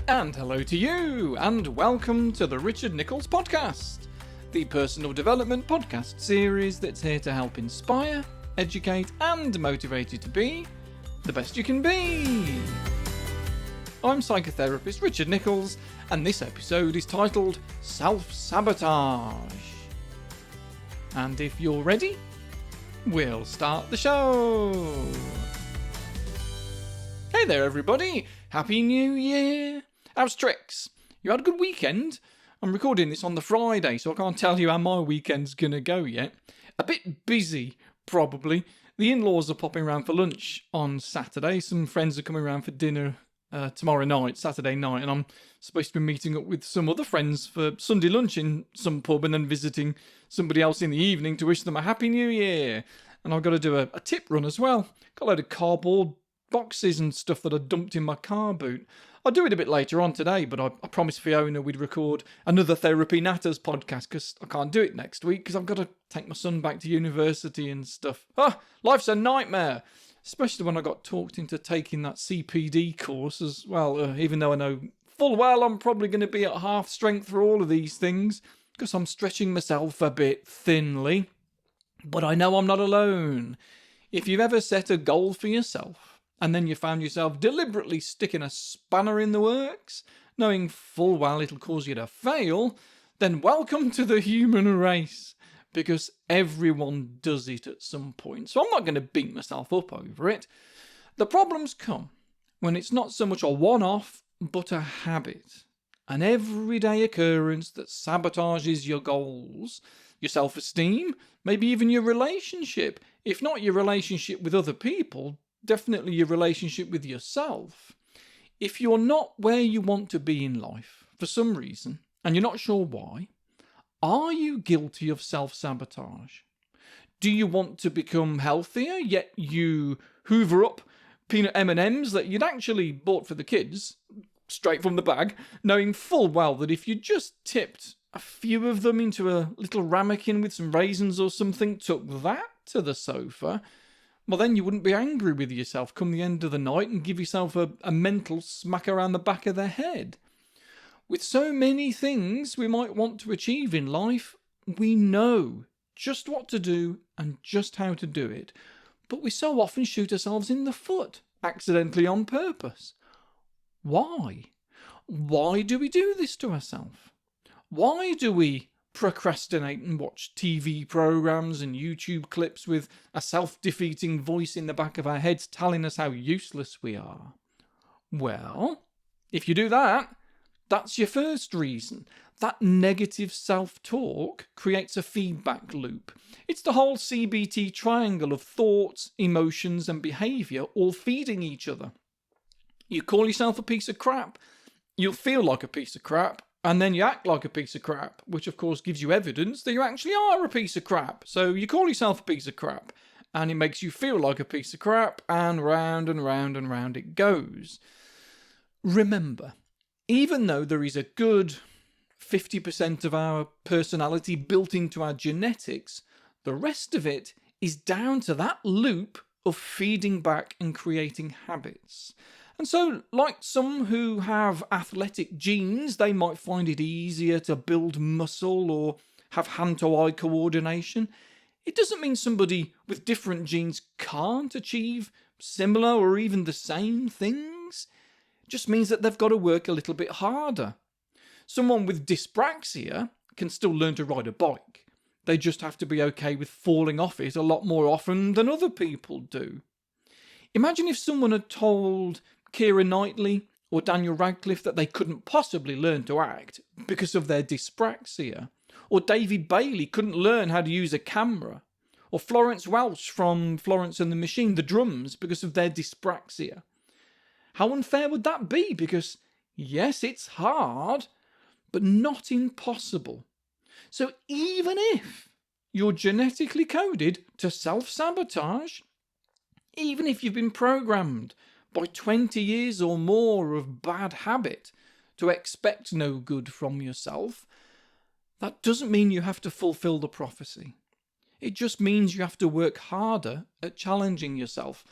And hello to you, and welcome to the Richard Nichols Podcast, the personal development podcast series that's here to help inspire, educate, and motivate you to be the best you can be. I'm psychotherapist Richard Nichols, and this episode is titled Self-Sabotage. And if you're ready, we'll start the show. Hey there, everybody. Happy New Year. How's tricks? You had a good weekend? I'm recording this on the Friday, so I can't tell you how my weekend's gonna go yet. A bit busy, probably. The in-laws are popping round for lunch on Saturday. Some friends are coming round for dinner tomorrow night, Saturday night, and I'm supposed to be meeting up with some other friends for Sunday lunch in some pub and then visiting somebody else in the evening to wish them a Happy New Year. And I've got to do a tip run as well. Got a load of cardboard boxes and stuff that I dumped in my car boot. I'll do it a bit later on today, but I promised Fiona we'd record another Therapy Natters podcast because I can't do it next week because I've got to take my son back to university and stuff. Life's a nightmare, especially when I got talked into taking that CPD course as well, even though I know full well I'm probably going to be at half strength for all of these things because I'm stretching myself a bit thinly. But I know I'm not alone. If you've ever set a goal for yourself, and then you found yourself deliberately sticking a spanner in the works, knowing full well it'll cause you to fail, then welcome to the human race, because everyone does it at some point. So I'm not going to beat myself up over it. The problems come when it's not so much a one-off, but a habit, an everyday occurrence that sabotages your goals, your self-esteem, maybe even your relationship. If not your relationship with other people, definitely your relationship with yourself. If you're not where you want to be in life for some reason, and you're not sure why, are you guilty of self-sabotage? Do you want to become healthier, yet you hoover up peanut M&Ms that you'd actually bought for the kids, straight from the bag, knowing full well that if you just tipped a few of them into a little ramekin with some raisins or something, took that to the sofa, well, then you wouldn't be angry with yourself come the end of the night and give yourself a mental smack around the back of the head. With so many things we might want to achieve in life, we know just what to do and just how to do it, but we so often shoot ourselves in the foot, accidentally on purpose. Why? Why do we do this to ourselves? Why do we procrastinate and watch TV programs and YouTube clips with a self-defeating voice in the back of our heads telling us how useless we are? Well, if you do that, that's your first reason. That negative self-talk creates a feedback loop. It's the whole CBT triangle of thoughts, emotions, and behaviour all feeding each other. You call yourself a piece of crap, you'll feel like a piece of crap, and then you act like a piece of crap, which of course gives you evidence that you actually are a piece of crap. So you call yourself a piece of crap, and it makes you feel like a piece of crap, and round and round and round it goes. Remember, even though there is a good 50% of our personality built into our genetics, the rest of it is down to that loop of feeding back and creating habits. And so, like some who have athletic genes, they might find it easier to build muscle or have hand-to-eye coordination. It doesn't mean somebody with different genes can't achieve similar or even the same things. It just means that they've got to work a little bit harder. Someone with dyspraxia can still learn to ride a bike. They just have to be okay with falling off it a lot more often than other people do. Imagine if someone had told Keira Knightley or Daniel Radcliffe that they couldn't possibly learn to act because of their dyspraxia, or David Bailey couldn't learn how to use a camera, or Florence Welch from Florence and the Machine, the drums, because of their dyspraxia. How unfair would that be? Because yes, it's hard, but not impossible. So even if you're genetically coded to self-sabotage, even if you've been programmed by 20 years or more of bad habit to expect no good from yourself, that doesn't mean you have to fulfill the prophecy. It just means you have to work harder at challenging yourself.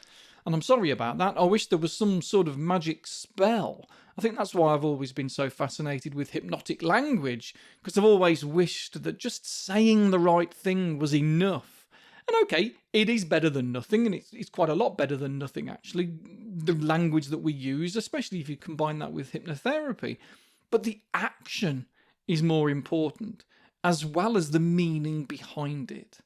And I'm sorry about that. I wish there was some sort of magic spell. I think that's why I've always been so fascinated with hypnotic language, because I've always wished that just saying the right thing was enough. And okay, it is better than nothing, and it's quite a lot better than nothing, actually, the language that we use, especially if you combine that with hypnotherapy. But the action is more important, as well as the meaning behind it.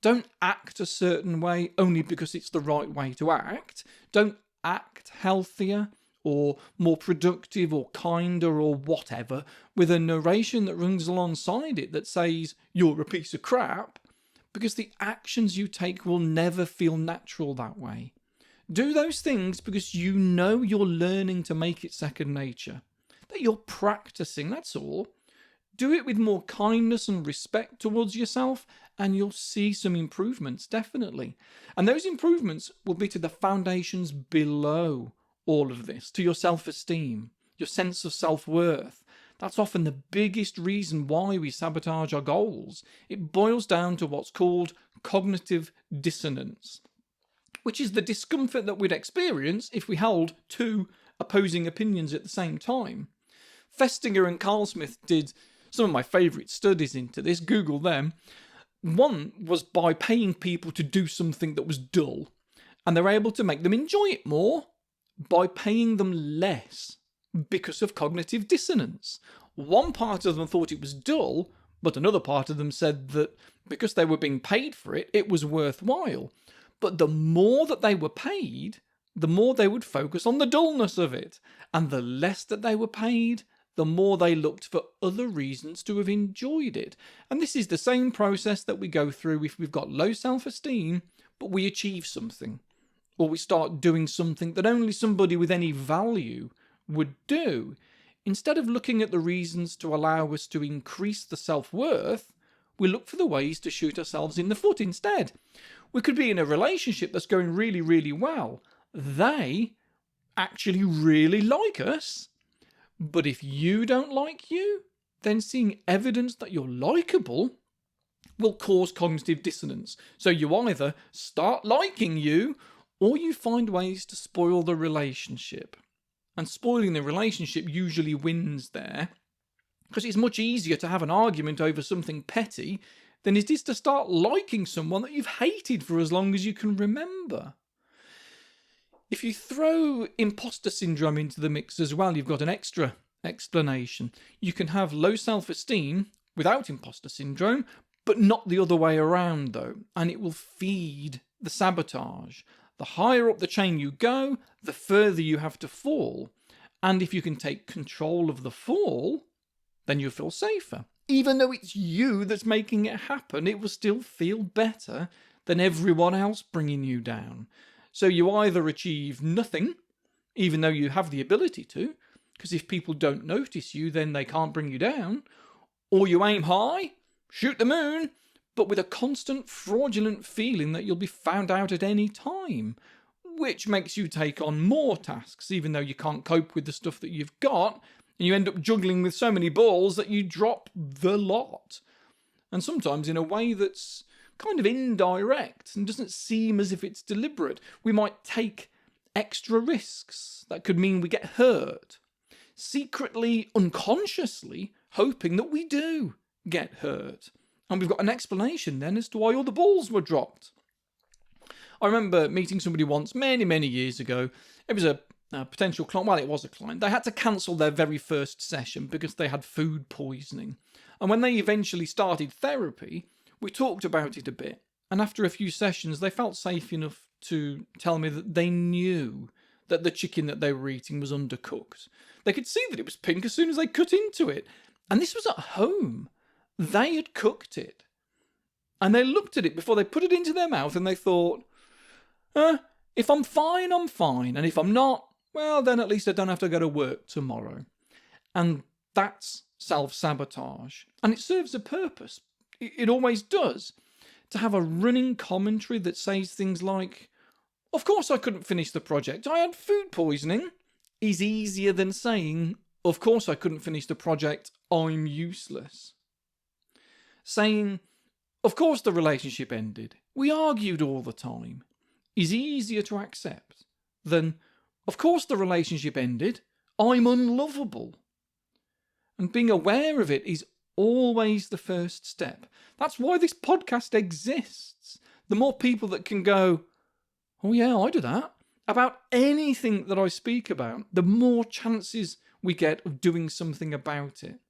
Don't act a certain way only because it's the right way to act. Don't act healthier or more productive or kinder or whatever with a narration that runs alongside it that says you're a piece of crap, because the actions you take will never feel natural that way. Do those things because you know you're learning to make it second nature, that you're practicing, that's all. Do it with more kindness and respect towards yourself, and you'll see some improvements, definitely. And those improvements will be to the foundations below all of this, to your self-esteem, your sense of self-worth. That's often the biggest reason why we sabotage our goals. It boils down to what's called cognitive dissonance, which is the discomfort that we'd experience if we held two opposing opinions at the same time. Festinger and Carl Smith did some of my favourite studies into this, Google them. One was by paying people to do something that was dull, and they were able to make them enjoy it more by paying them less because of cognitive dissonance. One part of them thought it was dull, but another part of them said that because they were being paid for it, it was worthwhile. But the more that they were paid, the more they would focus on the dullness of it, and the less that they were paid, the more they looked for other reasons to have enjoyed it. And this is the same process that we go through if we've got low self-esteem, but we achieve something, or we start doing something that only somebody with any value would do. Instead of looking at the reasons to allow us to increase the self-worth, we look for the ways to shoot ourselves in the foot instead. We could be in a relationship that's going really, really well. They actually really like us. But if you don't like you, then seeing evidence that you're likeable will cause cognitive dissonance. So you either start liking you, or you find ways to spoil the relationship. And spoiling the relationship usually wins there, because it's much easier to have an argument over something petty than it is to start liking someone that you've hated for as long as you can remember. If you throw imposter syndrome into the mix as well, you've got an extra explanation. You can have low self-esteem without imposter syndrome, but not the other way around though, and it will feed the sabotage. The higher up the chain you go, the further you have to fall. And if you can take control of the fall, then you'll feel safer. Even though it's you that's making it happen, it will still feel better than everyone else bringing you down. So you either achieve nothing, even though you have the ability to, because if people don't notice you, then they can't bring you down, or you aim high, shoot the moon, but with a constant fraudulent feeling that you'll be found out at any time, which makes you take on more tasks, even though you can't cope with the stuff that you've got, and you end up juggling with so many balls that you drop the lot. And sometimes in a way that's kind of indirect and doesn't seem as if it's deliberate. We might take extra risks that could mean we get hurt, secretly, unconsciously, hoping that we do get hurt. And we've got an explanation then as to why all the balls were dropped. I remember meeting somebody once many, many years ago. It was a potential client. Well, it was a client. They had to cancel their very first session because they had food poisoning. And when they eventually started therapy, we talked about it a bit. And after a few sessions, they felt safe enough to tell me that they knew that the chicken that they were eating was undercooked. They could see that it was pink as soon as they cut into it. And this was at home. They had cooked it. And they looked at it before they put it into their mouth and they thought, if I'm fine, I'm fine. And if I'm not, well, then at least I don't have to go to work tomorrow. And that's self-sabotage. And it serves a purpose. It always does. To have a running commentary that says things like, of course I couldn't finish the project, I had food poisoning, is easier than saying, of course I couldn't finish the project, I'm useless. Saying, of course the relationship ended, we argued all the time, is easier to accept than, of course the relationship ended, I'm unlovable. And being aware of it is always the first step. That's why this podcast exists. The more people that can go, oh yeah, I do that, about anything that I speak about, the more chances we get of doing something about it.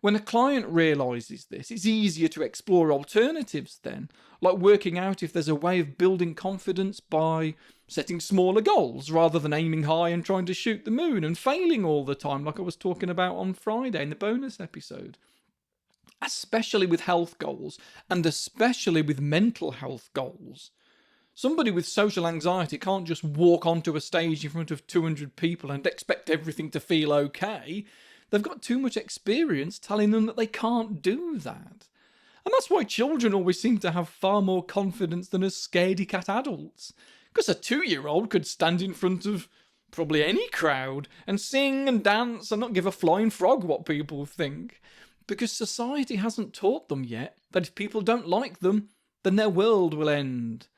When a client realises this, it's easier to explore alternatives then, like working out if there's a way of building confidence by setting smaller goals rather than aiming high and trying to shoot the moon and failing all the time, like I was talking about on Friday in the bonus episode. Especially with health goals, and especially with mental health goals. Somebody with social anxiety can't just walk onto a stage in front of 200 people and expect everything to feel okay. They've got too much experience telling them that they can't do that. And that's why children always seem to have far more confidence than us scaredy cat adults. Because a 2-year-old could stand in front of probably any crowd and sing and dance and not give a flying frog what people think. Because society hasn't taught them yet that if people don't like them, then their world will end.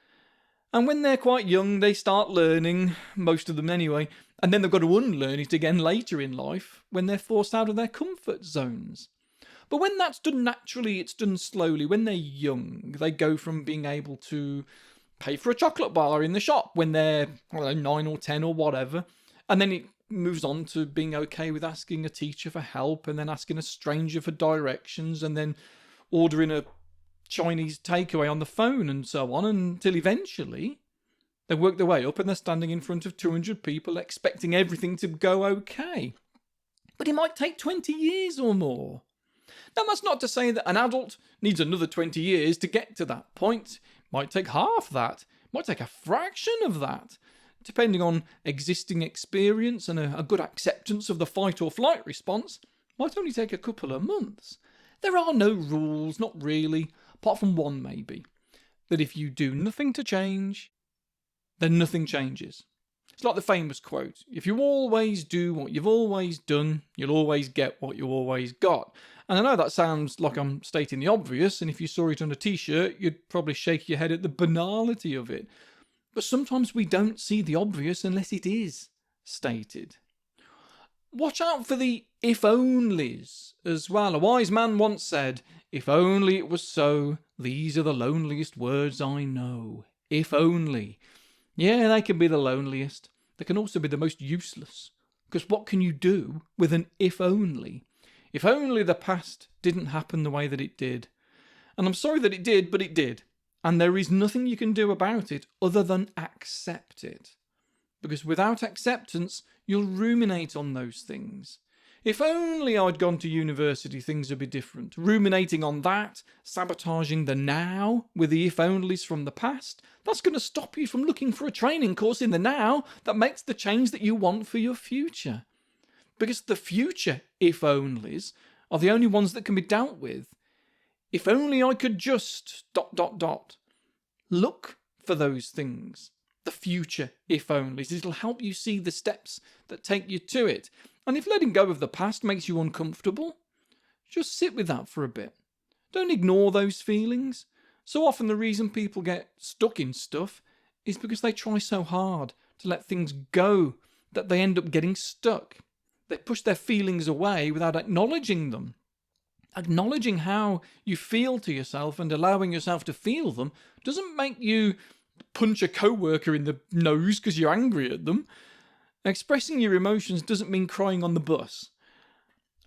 And when they're quite young, they start learning, most of them anyway, and then they've got to unlearn it again later in life when they're forced out of their comfort zones. But when that's done naturally, it's done slowly. When they're young, they go from being able to pay for a chocolate bar in the shop when they're 9 or 10 or whatever, and then it moves on to being okay with asking a teacher for help, and then asking a stranger for directions, and then ordering a Chinese takeaway on the phone and so on, until eventually they work their way up and they're standing in front of 200 people expecting everything to go okay. But it might take 20 years or more. Now, that's not to say that an adult needs another 20 years to get to that point. It might take half that. It might take a fraction of that. Depending on existing experience and a good acceptance of the fight or flight response, might only take a couple of months. There are no rules, not really, apart from one maybe, that if you do nothing to change, then nothing changes. It's like the famous quote, if you always do what you've always done, you'll always get what you always got. And I know that sounds like I'm stating the obvious, and if you saw it on a t-shirt, you'd probably shake your head at the banality of it. But sometimes we don't see the obvious unless it is stated. Watch out for the if-onlys as well. A wise man once said, if only it was so, these are the loneliest words I know. If only. Yeah, they can be the loneliest. They can also be the most useless. Because what can you do with an if only? If only the past didn't happen the way that it did. And I'm sorry that it did, but it did. And there is nothing you can do about it other than accept it. Because without acceptance, you'll ruminate on those things. If only I'd gone to university, things would be different. Ruminating on that, sabotaging the now with the if-onlys from the past, that's going to stop you from looking for a training course in the now that makes the change that you want for your future. Because the future if-onlys are the only ones that can be dealt with. If only I could just... Look for those things. The future if-onlys. It'll help you see the steps that take you to it. And if letting go of the past makes you uncomfortable, just sit with that for a bit. Don't ignore those feelings. So often the reason people get stuck in stuff is because they try so hard to let things go that they end up getting stuck. They push their feelings away without acknowledging them. Acknowledging how you feel to yourself and allowing yourself to feel them doesn't make you punch a co-worker in the nose because you're angry at them. Expressing your emotions doesn't mean crying on the bus.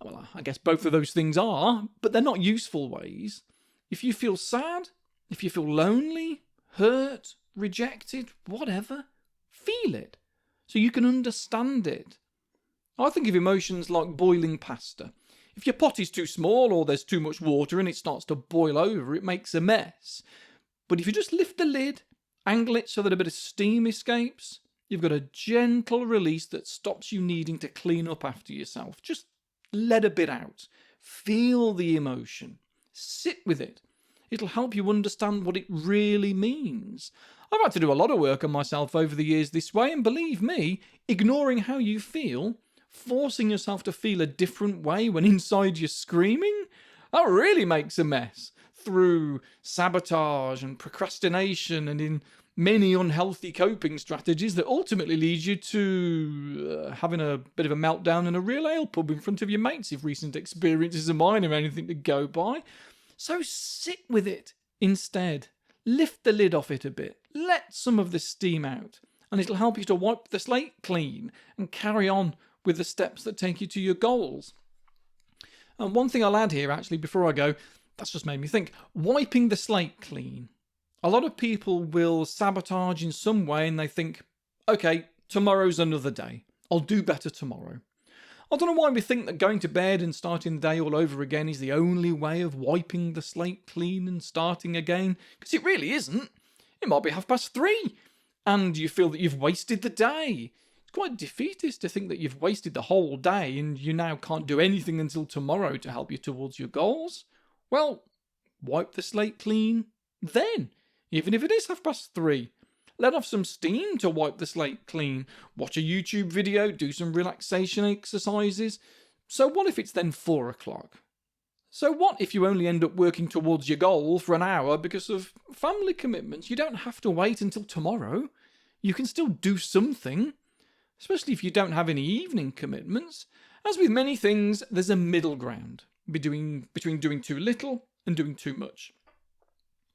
Well, I guess both of those things are, but they're not useful ways. If you feel sad, if you feel lonely, hurt, rejected, whatever, feel it so you can understand it. I think of emotions like boiling pasta. If your pot is too small or there's too much water and it starts to boil over, it makes a mess. But if you just lift the lid, angle it so that a bit of steam escapes, you've got a gentle release that stops you needing to clean up after yourself. Just let a bit out. Feel the emotion. Sit with it. It'll help you understand what it really means. I've had to do a lot of work on myself over the years this way, and believe me, ignoring how you feel, forcing yourself to feel a different way when inside you're screaming, that really makes a mess. Through sabotage and procrastination and in many unhealthy coping strategies that ultimately lead you to having a bit of a meltdown in a real ale pub in front of your mates if recent experiences of mine are anything to go by. So sit with it instead. Lift the lid off it a bit. Let some of the steam out. And it'll help you to wipe the slate clean and carry on with the steps that take you to your goals. And one thing I'll add here, actually, before I go, that's just made me think. Wiping the slate clean. A lot of people will sabotage in some way and they think, okay, tomorrow's another day. I'll do better tomorrow. I don't know why we think that going to bed and starting the day all over again is the only way of wiping the slate clean and starting again, because it really isn't. It might be 3:30 and you feel that you've wasted the day. It's quite defeatist to think that you've wasted the whole day and you now can't do anything until tomorrow to help you towards your goals. Well, wipe the slate clean then, even if it is 3:30. Let off some steam to wipe the slate clean. Watch a YouTube video, do some relaxation exercises. So what if it's then 4 o'clock? So what if you only end up working towards your goal for an hour because of family commitments? You don't have to wait until tomorrow. You can still do something, especially if you don't have any evening commitments. As with many things, there's a middle ground between doing too little and doing too much.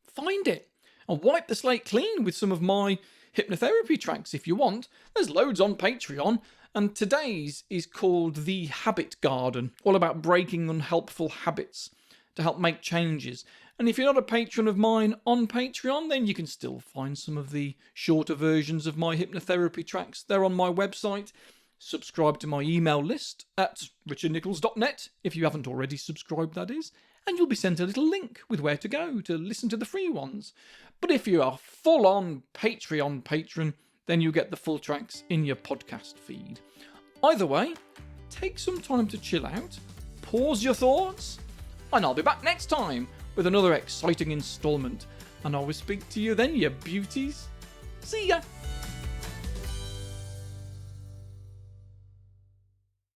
Find it. And wipe the slate clean with some of my hypnotherapy tracks if you want. There's loads on Patreon, and today's is called The Habit Garden, all about breaking unhelpful habits to help make changes. And if you're not a patron of mine on Patreon, then you can still find some of the shorter versions of my hypnotherapy tracks. They're on my website. Subscribe to my email list at richardnichols.net, if you haven't already subscribed, that is, and you'll be sent a little link with where to go to listen to the free ones. But if you are full-on Patreon patron, then you get the full tracks in your podcast feed. Either way, take some time to chill out, pause your thoughts, and I'll be back next time with another exciting instalment. And I will speak to you then, you beauties. See ya!